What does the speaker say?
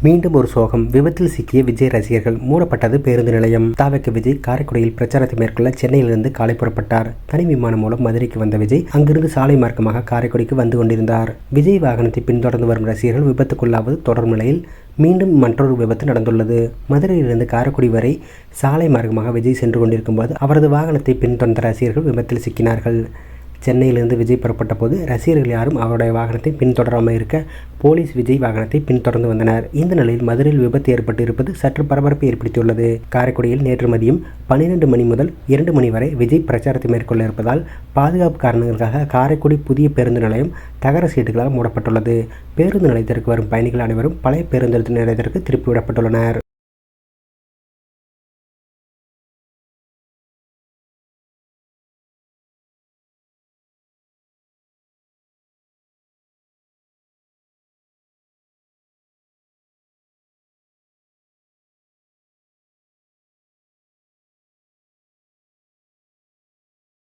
மீண்டும் ஒரு சோகம். விபத்தில் சிக்கிய விஜய் ரசிகர்கள். மூடப்பட்டது பேருந்து நிலையம். தாவக விஜய் காரைக்குடியில் பிரச்சாரத்தை மேற்கொள்ள சென்னையிலிருந்து காலை புறப்பட்டார். தனி விமானம் மூலம் மதுரைக்கு வந்த விஜய் அங்கிருந்து சாலை மார்க்கமாக காரைக்குடிக்கு வந்து கொண்டிருந்தார். விஜய் வாகனத்தை பின்தொடர்ந்து வரும் ரசிகர்கள் விபத்துக்குள்ளாவது தொடரும் நிலையில் மீண்டும் மற்றொரு விபத்து நடந்துள்ளது. மதுரையிலிருந்து காரைக்குடி வரை சாலை மார்க்கமாக விஜய் சென்று கொண்டிருக்கும் போது அவரது வாகனத்தை பின்தொடர்ந்த ரசிகர்கள் விபத்தில் சிக்கினார்கள். சென்னையிலிருந்து விஜய் புறப்பட்ட போது ரசிகர்கள் யாரும் அவருடைய வாகனத்தை பின்தொடராமல் இருக்க போலீஸ் விஜய் வாகனத்தை பின்தொடர்ந்து வந்தனர். இந்த நிலையில் மதுரையில் விபத்து ஏற்பட்டு இருப்பது சற்று பரபரப்பை ஏற்படுத்தியுள்ளது. காரைக்குடியில் நேற்று மதியம் 12 மணி முதல் 2 மணி வரை விஜய் பிரச்சாரத்தை மேற்கொள்ள இருப்பதால் பாதுகாப்பு காரணங்களுக்காக காரைக்குடி புதிய பேருந்து நிலையம் தகர சீட்டுகளால் மூடப்பட்டுள்ளது. பேருந்து நிலையத்திற்கு வரும் பயணிகள் அனைவரும் பழைய பேருந்து நிலையத்திற்கு திருப்பிவிடப்பட்டுள்ளனர்.